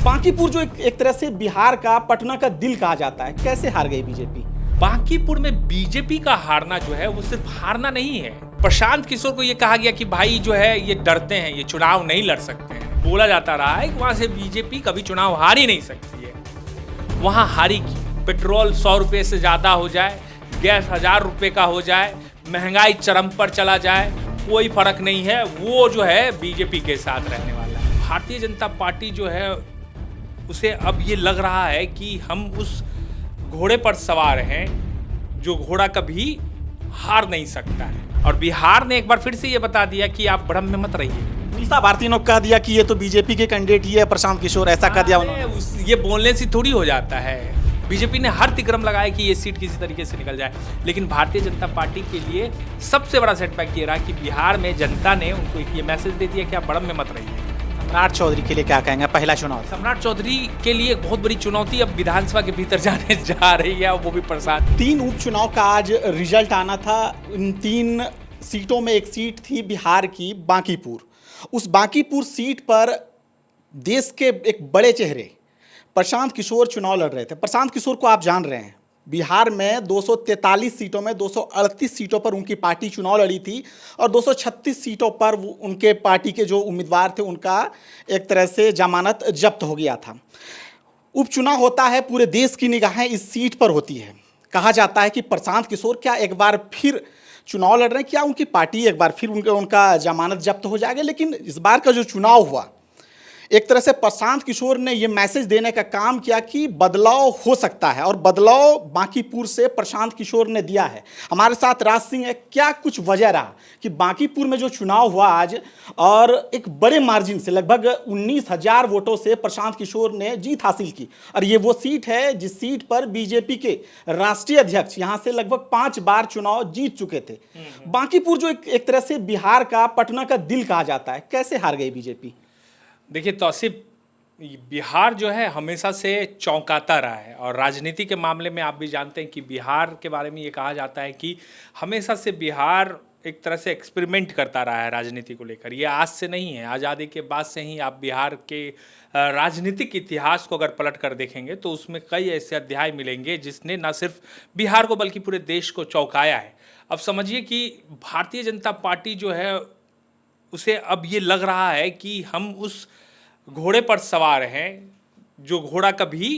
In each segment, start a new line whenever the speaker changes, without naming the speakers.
बांकीपुर जो एक तरह से बिहार का पटना का दिल कहा जाता है, कैसे हार गई बीजेपी?
बांकीपुर में बीजेपी का हारना जो है वो सिर्फ हारना नहीं है। प्रशांत किशोर को ये कहा गया कि भाई जो है ये डरते हैं, ये चुनाव नहीं लड़ सकते हैं। बोला जाता रहा है कि वहां से बीजेपी कभी चुनाव हार ही नहीं सकती है। वहां हारेगी। पेट्रोल 100 रुपये से ज्यादा हो जाए, गैस 1000 रुपये का हो जाए, महंगाई चरम पर चला जाए, कोई फर्क नहीं है। वो जो है बीजेपी के साथ रहने वाला है। भारतीय जनता पार्टी जो है उसे अब ये लग रहा है कि हम उस घोड़े पर सवार हैं जो घोड़ा कभी हार नहीं सकता है। और बिहार ने एक बार फिर से ये बता दिया कि आप भ्रम में मत रहिए।
मीसा भारती ने कह दिया कि ये तो बीजेपी के कैंडिडेट ही है प्रशांत किशोर, ऐसा कह दिया उन्होंने।
ये बोलने से थोड़ी हो जाता है। बीजेपी ने हर तिक्रम लगाया कि ये सीट किसी तरीके से निकल जाए, लेकिन भारतीय जनता पार्टी के लिए सबसे बड़ा सेटबैक ये रहा कि बिहार में जनता ने उनको ये मैसेज दे दिया कि आप भ्रम में मत रहिए।
सम्राट चौधरी के लिए क्या कहेंगे? पहला चुनाव
सम्राट चौधरी के लिए एक बहुत बड़ी चुनौती अब विधानसभा के भीतर जाने जा रही है, वो भी प्रसाद।
3 उपचुनाव का आज रिजल्ट आना था। इन 3 सीटों में एक सीट थी बिहार की बांकीपुर। उस बांकीपुर सीट पर देश के एक बड़े चेहरे प्रशांत किशोर चुनाव लड़ रहे थे। प्रशांत किशोर को आप जान रहे हैं, बिहार में 243 सीटों में 238 सीटों पर उनकी पार्टी चुनाव लड़ी थी और 236 सीटों पर उनके पार्टी के जो उम्मीदवार थे उनका एक तरह से जमानत जब्त हो गया था। उपचुनाव होता है, पूरे देश की निगाहें इस सीट पर होती है। कहा जाता है कि प्रशांत किशोर क्या एक बार फिर चुनाव लड़ रहे हैं, क्या उनकी पार्टी एक बार फिर उनका जमानत जब्त हो जाएगा। लेकिन इस बार का जो चुनाव हुआ, एक तरह से प्रशांत किशोर ने यह मैसेज देने का काम किया कि बदलाव हो सकता है, और बदलाव बांकीपुर से प्रशांत किशोर ने दिया है। हमारे साथ राज सिंह है। क्या कुछ वजह रहा कि बांकीपुर में जो चुनाव हुआ आज और एक बड़े मार्जिन से लगभग 19,000 वोटों से प्रशांत किशोर ने जीत हासिल की, और ये वो सीट है जिस सीट पर बीजेपी के राष्ट्रीय अध्यक्ष यहां से लगभग 5 बार चुनाव जीत चुके थे। बांकीपुर जो एक तरह से बिहार का पटना का दिल कहा जाता है, कैसे हार गई बीजेपी?
देखिए तौसीफ, बिहार जो है हमेशा से चौंकाता रहा है, और राजनीति के मामले में आप भी जानते हैं कि बिहार के बारे में ये कहा जाता है कि हमेशा से बिहार एक तरह से एक्सपेरिमेंट करता रहा है राजनीति को लेकर। ये आज से नहीं है, आज़ादी के बाद से ही आप बिहार के राजनीतिक इतिहास को अगर पलट कर देखेंगे तो उसमें कई ऐसे अध्याय मिलेंगे जिसने न सिर्फ बिहार को बल्कि पूरे देश को चौंकाया है। अब समझिए कि भारतीय जनता पार्टी जो है उसे अब ये लग रहा है कि हम उस घोड़े पर सवार हैं जो घोड़ा कभी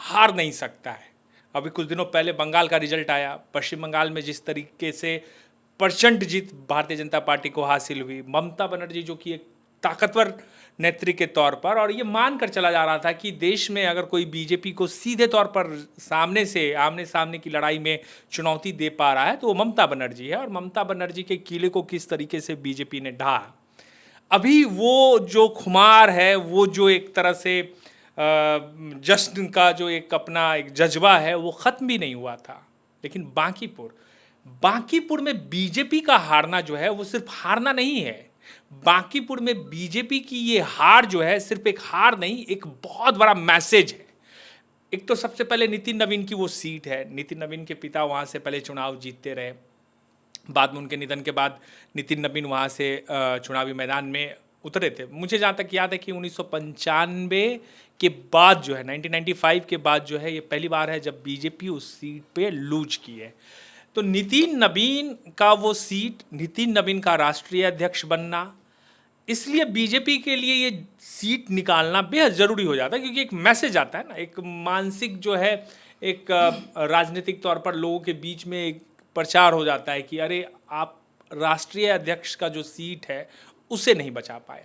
हार नहीं सकता है। अभी कुछ दिनों पहले बंगाल का रिजल्ट आया। पश्चिम बंगाल में जिस तरीके से प्रचंड जीत भारतीय जनता पार्टी को हासिल हुई, ममता बनर्जी जो कि एक ताकतवर नेत्री के तौर पर, और ये मानकर चला जा रहा था कि देश में अगर कोई बीजेपी को सीधे तौर पर आमने सामने की लड़ाई में चुनौती दे पा रहा है तो वो ममता बनर्जी है। और ममता बनर्जी के किले को किस तरीके से बीजेपी ने ढहा, अभी वो जो खुमार है, वो जो एक तरह से जश्न का जो एक अपना एक जज्बा है वो ख़त्म भी नहीं हुआ था। लेकिन बांकीपुर में बीजेपी का हारना जो है वो सिर्फ हारना नहीं है। बांकीपुर में बीजेपी की ये हार जो है सिर्फ एक हार नहीं, एक बहुत बड़ा मैसेज है। एक तो सबसे पहले नितिन नवीन की वो सीट है। नितिन नवीन के पिता वहाँ से पहले चुनाव जीतते रहे, बाद में उनके निधन के बाद नितिन नवीन वहाँ से चुनावी मैदान में उतरे थे। मुझे जहाँ तक याद है कि 1995 के बाद जो है 1995 के बाद जो है ये पहली बार है जब बीजेपी उस सीट पे लूज की है। तो नितिन नवीन का वो सीट, नितिन नवीन का राष्ट्रीय अध्यक्ष बनना, इसलिए बीजेपी के लिए ये सीट निकालना बेहद ज़रूरी हो जाता है, क्योंकि एक मैसेज आता है ना, एक मानसिक जो है एक राजनीतिक तौर पर लोगों के बीच में एक प्रचार हो जाता है कि अरे आप राष्ट्रीय अध्यक्ष का जो सीट है उसे नहीं बचा पाए।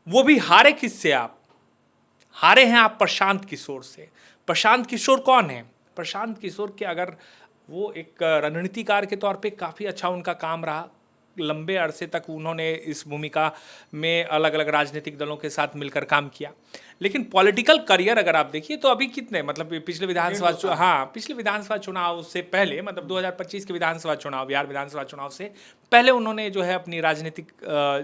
वो भी हारे किससे? आप हारे हैं आप प्रशांत किशोर से। प्रशांत किशोर कौन है? प्रशांत किशोर के अगर वो एक रणनीतिकार के तौर पे काफ़ी अच्छा उनका काम रहा। लंबे अरसे तक उन्होंने इस भूमिका में अलग अलग राजनीतिक दलों के साथ मिलकर काम किया, लेकिन पॉलिटिकल करियर अगर आप देखिए तो अभी कितने मतलब पिछले विधानसभा चुनाव से पहले, मतलब 2025 के विधानसभा चुनाव, बिहार विधानसभा चुनाव से पहले उन्होंने जो है अपनी राजनीतिक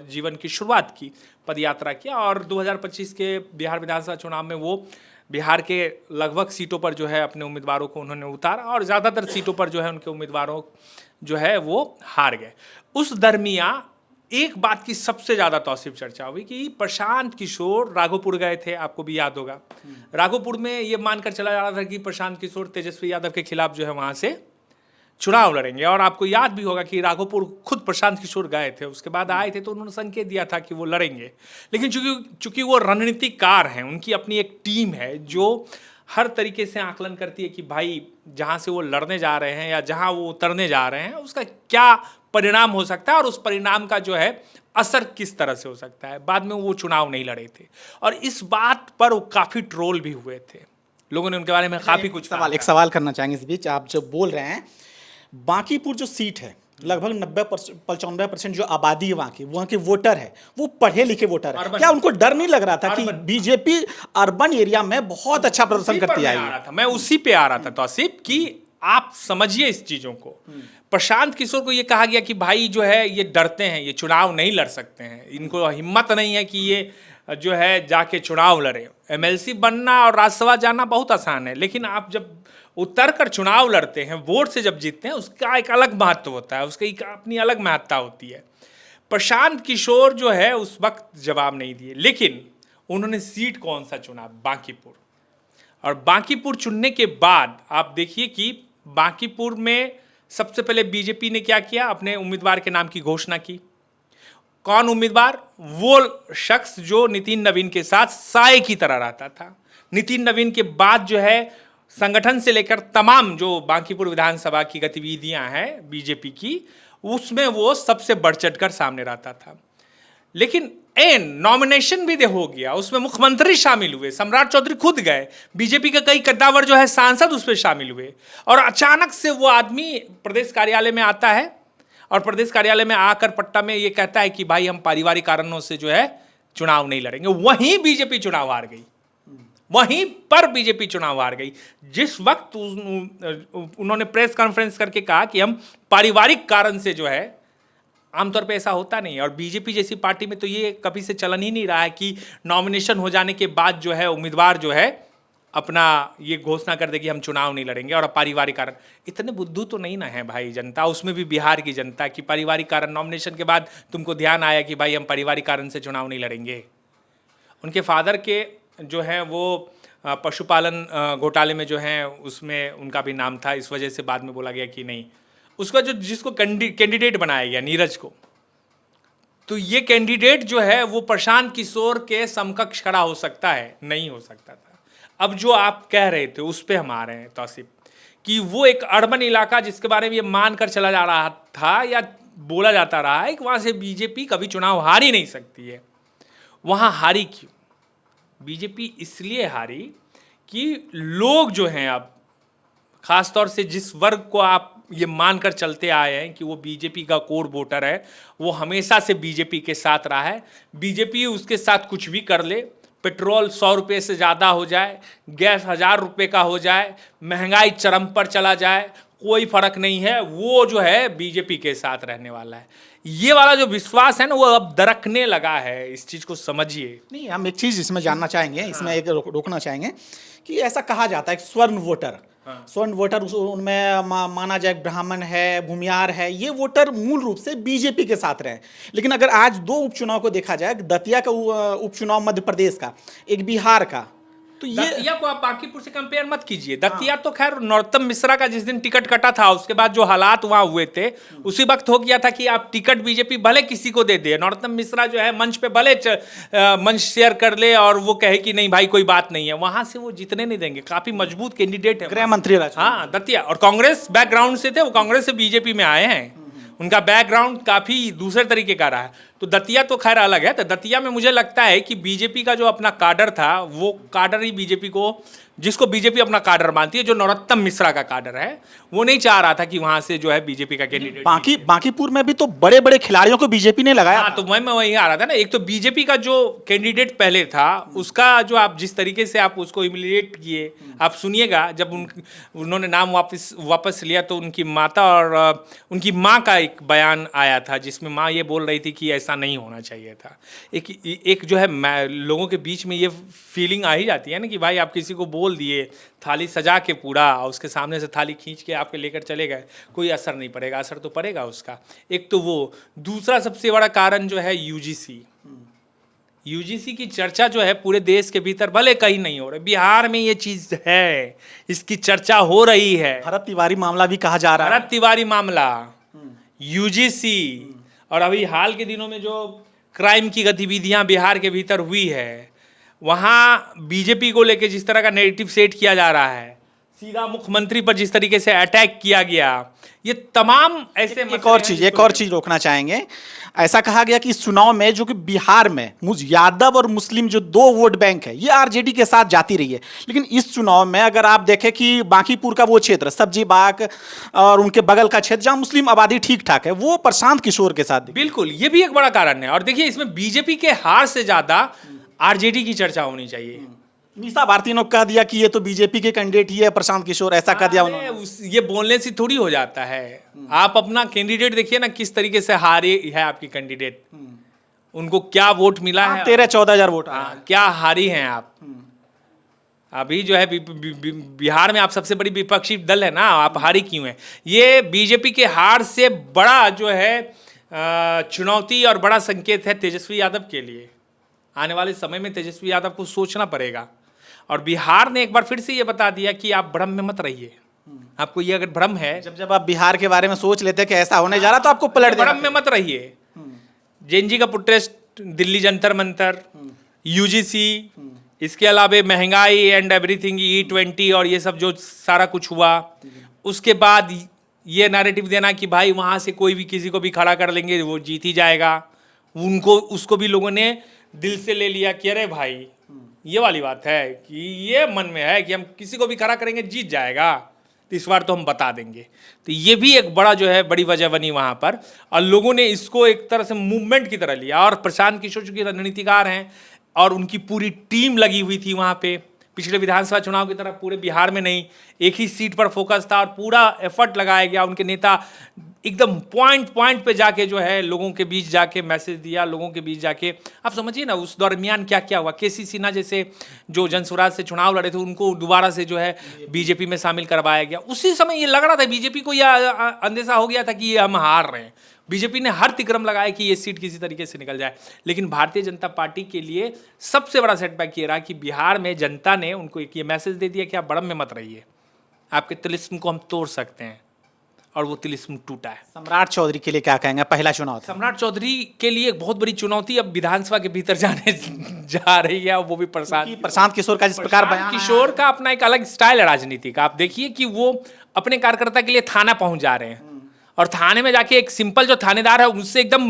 जीवन की शुरुआत की, पदयात्रा किया, और 2025 के बिहार विधानसभा चुनाव में वो बिहार के लगभग सीटों पर जो है अपने उम्मीदवारों को उन्होंने उतारा, और ज़्यादातर सीटों पर जो है उनके उम्मीदवारों जो है वो हार गए। उस दरमियान एक बात की सबसे ज़्यादा तौसीफ चर्चा हुई कि प्रशांत किशोर राघोपुर गए थे, आपको भी याद होगा। राघोपुर में ये मानकर चला जा रहा था कि प्रशांत किशोर तेजस्वी यादव के खिलाफ जो है वहाँ से चुनाव लड़ेंगे, और आपको याद भी होगा कि राघोपुर खुद प्रशांत किशोर गए थे, उसके बाद आए थे तो उन्होंने संकेत दिया था कि वो लड़ेंगे। लेकिन चूंकि वो रणनीतिकार हैं, उनकी अपनी एक टीम है जो हर तरीके से आकलन करती है कि भाई जहाँ से वो लड़ने जा रहे हैं या जहाँ वो उतरने जा रहे हैं उसका क्या परिणाम हो सकता है और उस परिणाम का जो है असर किस तरह से हो सकता है। बाद में वो चुनाव नहीं लड़े थे और इस बात पर वो काफ़ी ट्रोल भी हुए थे, लोगों ने उनके बारे में काफ़ी कुछ
एक सवाल करना चाहेंगे इस बीच। आप जब बोल रहे हैं बांकीपुर जो सीट है, लगभग 90-95% जो आबादी है वहाँ के वोटर है वो पढ़े लिखे वोटर है, क्या उनको डर नहीं लग रहा था कि बीजेपी अर्बन एरिया में बहुत अच्छा प्रदर्शन करती आई?
मैं उसी पे आ रहा था तौसीफ कि आप समझिए इस चीजों को। प्रशांत किशोर को ये कहा गया कि भाई जो है ये डरते हैं, ये चुनाव नहीं लड़ सकते हैं, इनको हिम्मत नहीं है कि ये जो है जाके चुनाव लड़े। एमएलसी बनना और राज्यसभा जाना बहुत आसान है, लेकिन आप जब उतर कर चुनाव लड़ते हैं, वोट से जब जीतते हैं, उसका एक अलग महत्व होता है, उसकी अपनी अलग महत्ता होती है। प्रशांत किशोर जो है उस वक्त जवाब नहीं दिए, लेकिन उन्होंने सीट कौन सा चुना? बांकीपुर। और बांकीपुर चुनने के बाद आप देखिए कि बांकीपुर में सबसे पहले बीजेपी ने क्या किया, अपने उम्मीदवार के नाम की घोषणा की। कौन उम्मीदवार? वो शख्स जो नितिन नवीन के साथ साए की तरह रहता था। नितिन नवीन के बाद जो है संगठन से लेकर तमाम जो बांकीपुर विधानसभा की गतिविधियां हैं बीजेपी की, उसमें वो सबसे बढ़ चढ़ कर सामने रहता था। लेकिन नॉमिनेशन भी हो गया, उसमें मुख्यमंत्री शामिल हुए, सम्राट चौधरी खुद गए, बीजेपी के कई कद्दावर जो है सांसद उसमें शामिल हुए, और अचानक से वो आदमी प्रदेश कार्यालय में आता है और प्रदेश कार्यालय में आकर पट्टा में ये कहता है कि भाई हम पारिवारिक कारणों से जो है चुनाव नहीं लड़ेंगे। वहीं बीजेपी चुनाव हार गई, वहीं पर बीजेपी चुनाव हार गई। जिस वक्त उन्होंने प्रेस कॉन्फ्रेंस करके कहा कि हम पारिवारिक कारण से जो है, आमतौर पे ऐसा होता नहीं है, और बीजेपी जैसी पार्टी में तो ये कभी से चलन ही नहीं रहा है कि नॉमिनेशन हो जाने के बाद जो है उम्मीदवार जो है अपना ये घोषणा कर दे कि हम चुनाव नहीं लड़ेंगे और पारिवारिक कारण। इतने बुद्धू तो नहीं ना है भाई जनता, उसमें भी बिहार की जनता, कि पारिवारिक कारण नॉमिनेशन के बाद तुमको ध्यान आया कि भाई हम पारिवारिक कारण से चुनाव नहीं लड़ेंगे। उनके फादर के जो है वो पशुपालन घोटाले में जो है उसमें उनका भी नाम था, इस वजह से बाद में बोला गया कि नहीं, उसका जो जिसको कैंडिडेट बनाया गया नीरज को, तो ये कैंडिडेट जो है वो प्रशांत किशोर के समकक्ष खड़ा हो सकता है, नहीं हो सकता था। अब जो आप कह रहे थे उस पर हम आ रहे हैं तौसीफ, कि वो एक अर्बन इलाका जिसके बारे में ये मान कर चला जा रहा था या बोला जाता रहा है कि वहाँ से बीजेपी कभी चुनाव हार ही नहीं सकती है, वहाँ हारी क्यों? बीजेपी इसलिए हारी कि लोग जो हैं, अब खासतौर से जिस वर्ग को आप ये मानकर चलते आए हैं कि वो बीजेपी का कोर वोटर है, वो हमेशा से बीजेपी के साथ रहा है। बीजेपी उसके साथ कुछ भी कर ले, पेट्रोल 100 रुपये से ज़्यादा हो जाए, गैस 1000 रुपये का हो जाए, महंगाई चरम पर चला जाए, कोई फर्क नहीं है, वो जो है बीजेपी के साथ रहने वाला है। ये वाला जो विश्वास है ना वो अब दरकने लगा है, इस चीज़ को समझिए।
नहीं, हम एक चीज़ इसमें जानना चाहेंगे, इसमें एक रोकना चाहेंगे कि ऐसा कहा जाता है कि स्वर्ण वोटर, स्वर्ण वोटर उनमें माना जाए ब्राह्मण है, भूमियार है, ये वोटर मूल रूप से बीजेपी के साथ रहे। लेकिन अगर आज दो उपचुनाव को देखा जाए, दतिया का उपचुनाव मध्य प्रदेश का, एक बिहार का, तो ये
दतिया को आप बांकीपुर से कंपेयर मत कीजिए। दतिया तो खैर नरोत्तम मिश्रा का जिस दिन टिकट कटा था उसके बाद जो हालात वहां हुए थे, उसी वक्त हो गया था कि आप टिकट बीजेपी भले किसी को दे दे, नरोत्तम मिश्रा जो है मंच पे भले मंच शेयर कर ले और वो कहे कि नहीं भाई कोई बात नहीं है, वहां से वो जीतने नहीं देंगे। काफी मजबूत कैंडिडेट है,
गृह मंत्री।
हाँ, दतिया, और कांग्रेस बैकग्राउंड से थे, वो कांग्रेस से बीजेपी में आए हैं, उनका बैकग्राउंड काफ़ी दूसरे तरीके का रहा है। तो दतिया तो खैर अलग है। तो दतिया में मुझे लगता है कि बीजेपी का जो अपना काडर था, वो काडर ही बीजेपी को, जिसको बीजेपी अपना काडर मानती है, जो नरोत्तम मिश्रा का काडर है, वो नहीं चाह रहा था कि वहां से जो है बीजेपी का कैंडिडेट।
बांकीपुर में भी तो बड़े बड़े खिलाड़ियों को बीजेपी ने लगाया।
हाँ, तो मैं वही आ रहा था ना। एक तो बीजेपी का जो कैंडिडेट पहले था, उसका जो आप जिस तरीके से आप उसको इमिलिएट किए, आप सुनिएगा, जब उन्होंने नाम वापस लिया तो उनकी माता और उनकी माँ का एक बयान आया था, जिसमें माँ ये बोल रही थी कि ऐसा ऐसा नहीं होना चाहिए था। एक जो है लोगों के बीच में ये फीलिंग आ ही जाती है ना कि भाई आप किसी को बोल दिए, थाली सजा के पूरा, और उसके सामने से थाली खींच के आपके लेकर चले गए, कोई असर नहीं पड़ेगा। असर तो पड़ेगा उसका। एक तो वो, दूसरा सबसे बड़ा कारण जो है यूजीसी की चर्चा जो है पूरे देश के भीतर भले कहीं नहीं हो रही, बिहार में ये चीज है, इसकी चर्चा हो रही है।
भरत तिवारी मामला भी कहा जा रहा है।
भरत तिवारी मामला, यूजीसी, और अभी हाल के दिनों में जो क्राइम की गतिविधियां बिहार के भीतर हुई है, वहां बीजेपी को लेकर जिस तरह का नैरेटिव सेट किया जा रहा है, सीधा मुख्यमंत्री पर जिस तरीके से अटैक किया गया, ये तमाम ऐसे
एक और चीज रोकना चाहेंगे। ऐसा कहा गया कि इस चुनाव में जो कि बिहार में यादव और मुस्लिम जो दो वोट बैंक है, ये आरजेडी के साथ जाती रही है, लेकिन इस चुनाव में अगर आप देखें कि बांकीपुर का वो क्षेत्र, सब्जी बाग और उनके बगल का क्षेत्र जहां मुस्लिम आबादी ठीक ठाक है, वो प्रशांत किशोर के साथ।
बिल्कुल, ये भी एक बड़ा कारण है। और देखिए, इसमें बीजेपी के हार से ज्यादा आरजेडी की चर्चा होनी चाहिए।
मीसा भारती ने कह दिया कि ये तो बीजेपी के कैंडिडेट ही है प्रशांत किशोर, ऐसा कह दिया उन्होंने।
ये बोलने से थोड़ी हो जाता है। आप अपना कैंडिडेट देखिए ना, किस तरीके से हारे है आपकी कैंडिडेट, उनको क्या वोट मिला है,
13-14 हजार वोट,
क्या हारी हैं आप। अभी जो है बिहार में आप सबसे बड़ी विपक्षी दल है ना, आप हारी क्यों हैं? ये बीजेपी के हार से बड़ा जो है चुनौती और बड़ा संकेत है तेजस्वी यादव के लिए। आने वाले समय में तेजस्वी यादव को सोचना पड़ेगा। और बिहार ने एक बार फिर से ये बता दिया कि आप भ्रम में मत रहिए। आपको ये अगर भ्रम है,
जब आप बिहार के बारे में सोच लेते हैं कि ऐसा होने जा रहा, तो आपको पलट देना।
भ्रम में मत रहिए। जेएनजी का प्रोटेस्ट, दिल्ली जंतर मंतर, यूजीसी, इसके अलावा महंगाई एंड एवरीथिंग, E20 और ये सब जो सारा कुछ हुआ, उसके बाद ये नैरेटिव देना कि भाई वहां से कोई भी किसी को भी खड़ा कर लेंगे, वो जीत ही जाएगा, उसको भी लोगों ने दिल से ले लिया कि अरे भाई, ये वाली बात है कि ये मन में है कि हम किसी को भी खड़ा करेंगे जीत जाएगा, तो इस बार तो हम बता देंगे। तो ये भी एक बड़ा जो है बड़ी वजह बनी वहाँ पर, और लोगों ने इसको एक तरह से मूवमेंट की तरह लिया। और प्रशांत किशोर चूंकि रणनीतिकार हैं और उनकी पूरी टीम लगी हुई थी वहाँ पे, पिछले विधानसभा चुनाव की तरह पूरे बिहार में नहीं, एक ही सीट पर फोकस था और पूरा एफर्ट लगाया गया। उनके नेता एकदम पॉइंट पे जाके जो है लोगों के बीच जाके मैसेज दिया, लोगों के बीच जाके। आप समझिए ना उस दरमियान क्या क्या हुआ। केसी सिन्हा जैसे जो जनसुराज से चुनाव लड़े थे, उनको दोबारा से जो है बीजेपी में शामिल करवाया गया। उसी समय ये लग रहा था, बीजेपी को यह अंदेशा हो गया था कि ये हम हार रहे हैं। बीजेपी ने हर तिक्रम लगाया कि ये सीट किसी तरीके से निकल जाए, लेकिन भारतीय जनता पार्टी के लिए सबसे बड़ा सेटबैक ये रहा कि बिहार में जनता ने उनको एक ये मैसेज दे दिया कि आप भ्रम में मत रहिए, आपके तिलिस्म को हम तोड़ सकते हैं, और वो तिलिस्म टूटा है।
सम्राट चौधरी के लिए क्या कहेंगे? पहला चुनाव था।
सम्राट चौधरी के लिए एक बहुत बड़ी चुनौती अब विधानसभा के भीतर जाने जा रही है, वो भी
प्रशांत किशोर का जिस प्रकार बयान,
किशोर का अपना एक अलग स्टाइल है राजनीति का। आप देखिए कि वो अपने कार्यकर्ता के लिए थाना पहुंच जा रहे हैं, और थाने में जाके एक सिंपल जो थानेदार है उससे एकदम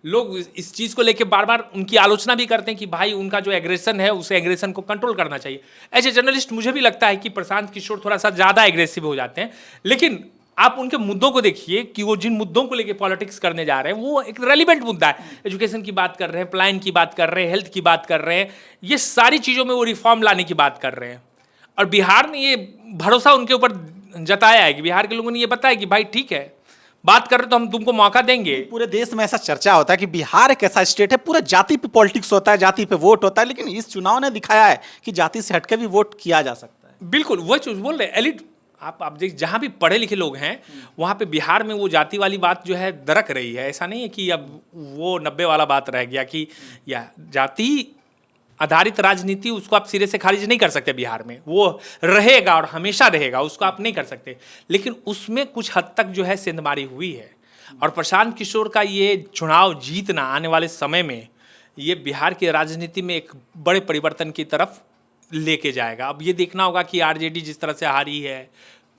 लोग इस चीज़ को लेके बार बार उनकी आलोचना भी करते हैं कि भाई उनका जो एग्रेशन है, उस एग्रेशन को कंट्रोल करना चाहिए। एज ए जर्नलिस्ट मुझे भी लगता है कि प्रशांत किशोर थोड़ा सा ज़्यादा एग्रेसिव हो जाते हैं, लेकिन आप उनके मुद्दों को देखिए कि वो जिन मुद्दों को लेके पॉलिटिक्स करने जा रहे हैं, वो एक रेलिवेंट मुद्दा है। एजुकेशन की बात कर रहे हैं, प्लान की बात कर रहे हैं, हेल्थ की बात कर रहे हैं, ये सारी चीज़ों में वो रिफॉर्म लाने की बात कर रहे हैं। और बिहार ने ये भरोसा उनके ऊपर जताया है कि बिहार के लोगों ने ये बताया कि भाई ठीक है, बात कर रहे तो हम तुमको मौका देंगे।
पूरे देश में ऐसा चर्चा होता है कि बिहार एक ऐसा स्टेट है, पूरा जाति पे पॉलिटिक्स होता है, जाति पे वोट होता है, लेकिन इस चुनाव ने दिखाया है कि जाति से हटकर भी वोट किया जा सकता है।
बिल्कुल वही चीज बोल रहे हैं। एलिट आप देख, जहाँ भी पढ़े लिखे लोग हैं वहाँ पे बिहार में वो जाति वाली बात जो है दरक रही है। ऐसा नहीं है कि अब वो 90 वाला बात रह गया कि या जाति आधारित राजनीति, उसको आप सिरे से खारिज नहीं कर सकते। बिहार में वो रहेगा और हमेशा रहेगा, उसको आप नहीं कर सकते, लेकिन उसमें कुछ हद तक जो है सेंधमारी हुई है। और प्रशांत किशोर का ये चुनाव जीतना आने वाले समय में ये बिहार की राजनीति में एक बड़े परिवर्तन की तरफ लेके जाएगा। अब ये देखना होगा कि आरजेडी जिस तरह से हारी है,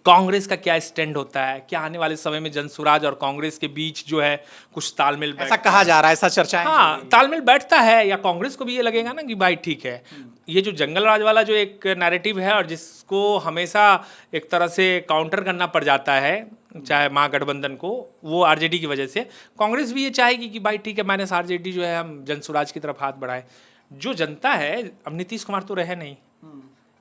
कांग्रेस का क्या स्टैंड होता है, क्या आने वाले समय में जनसुराज और कांग्रेस के बीच जो है कुछ तालमेल,
ऐसा कहा जा रहा है, ऐसा चर्चा है।
हाँ, तालमेल बैठता है, या कांग्रेस को भी ये लगेगा ना कि भाई ठीक है, ये जो जंगल राज वाला जो एक नैरेटिव है और जिसको हमेशा एक तरह से काउंटर करना पड़ जाता है, चाहे महागठबंधन को, वो आरजेडी की वजह से कांग्रेस भी ये चाहेगी कि भाई ठीक है, माइनस आरजेडी जो है हम जनसुराज की तरफ हाथ बढ़ाएं। जो जनता है, अब नीतीश कुमार तो रहे नहीं,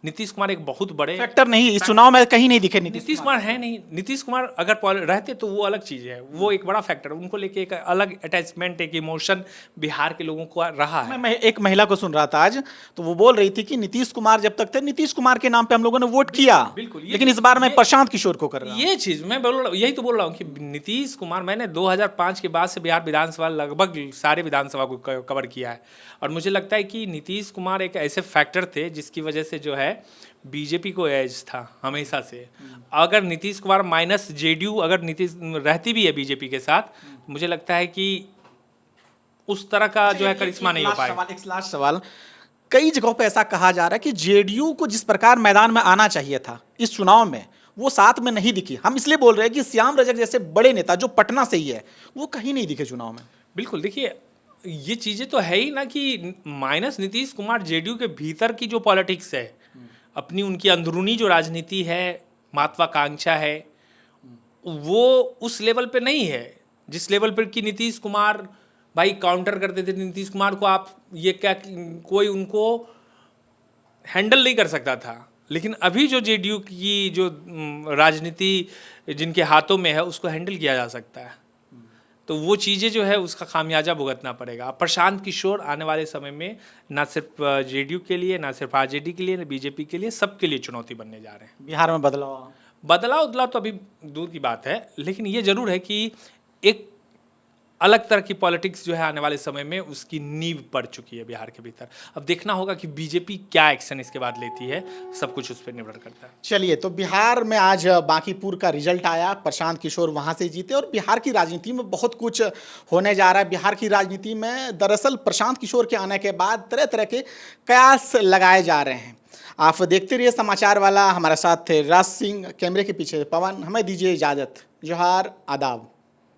नीतीश कुमार एक बहुत बड़े
फैक्टर नहीं, इस चुनाव में कहीं नहीं दिखे नीतीश
नीतीश कुमार है नहीं। नीतीश कुमार अगर रहते तो वो अलग चीज़ है, वो एक बड़ा फैक्टर, उनको लेके एक अलग अटैचमेंट, एक इमोशन बिहार के लोगों को रहा है।
मैं एक महिला को सुन रहा था आज, तो वो बोल रही थी कि नीतीश कुमार जब तक थे, नीतीश कुमार के नाम पे हम लोगों ने वोट किया,
बिल्कुल,
लेकिन इस बार मैं प्रशांत किशोर को कर रहा हूं।
ये चीज़ मैं बोल रहा, यही तो बोल रहा हूँ कि नीतीश कुमार, मैंने 2005 के बाद से बिहार विधानसभा लगभग सारे विधानसभा को कवर किया है, और मुझे लगता है कि नीतीश कुमार एक ऐसे फैक्टर थे जिसकी वजह से जो है बीजेपी को एज था हमेशा से। अगर नीतीश कुमार माइनस जेडीयू अगर नीतीश रहती भी है बीजेपी के साथ, मुझे लगता है कि उस तरह का जो है करिश्मा नहीं हो पाएगा।
एक लास्ट सवाल, कई जगहों पे ऐसा कहा जा रहा है कि जेडीयू को जिस प्रकार मैदान में आना चाहिए था इस चुनाव में, वो साथ में नहीं दिखी। हम इसलिए बोल रहे हैं कि श्याम रजक जैसे बड़े नेता जो पटना से ही है, वो कहीं नहीं दिखे चुनाव में।
बिल्कुल, देखिए ये चीज़ें तो है ही ना कि माइनस नीतीश कुमार, जेडीयू के भीतर की जो पॉलिटिक्स है, अपनी उनकी अंदरूनी जो राजनीति है, महत्वाकांक्षा है, वो उस लेवल पे नहीं है जिस लेवल पर कि नीतीश कुमार भाई काउंटर करते थे। नीतीश कुमार को आप ये क्या, कोई उनको हैंडल नहीं कर सकता था। लेकिन अभी जो जेडीयू की जो राजनीति जिनके हाथों में है, उसको हैंडल किया जा सकता है। तो वो चीज़ें जो है उसका खामियाजा भुगतना पड़ेगा। प्रशांत किशोर आने वाले समय में ना सिर्फ जेडीयू के लिए, ना सिर्फ आरजेडी के लिए, ना बीजेपी के लिए, सबके लिए चुनौती बनने जा रहे हैं।
बिहार में बदलाव
बदलाव तो अभी दूर की बात है, लेकिन ये जरूर है कि एक अलग तरह की पॉलिटिक्स जो है आने वाले समय में उसकी नींव पड़ चुकी है बिहार के भीतर। अब देखना होगा कि बीजेपी क्या एक्शन इसके बाद लेती है, सब कुछ उस पर निर्भर करता है।
चलिए, तो बिहार में आज बांकीपुर का रिजल्ट आया, प्रशांत किशोर वहां से जीते, और बिहार की राजनीति में बहुत कुछ होने जा रहा है। बिहार की राजनीति में दरअसल प्रशांत किशोर के आने के बाद तरह तरह के कयास लगाए जा रहे हैं। आप देखते रहिए समाचार वाला, हमारे साथ थे राज सिंह, कैमरे के पीछे पवन। हमें दीजिए इजाज़त। जोहार, आदाब।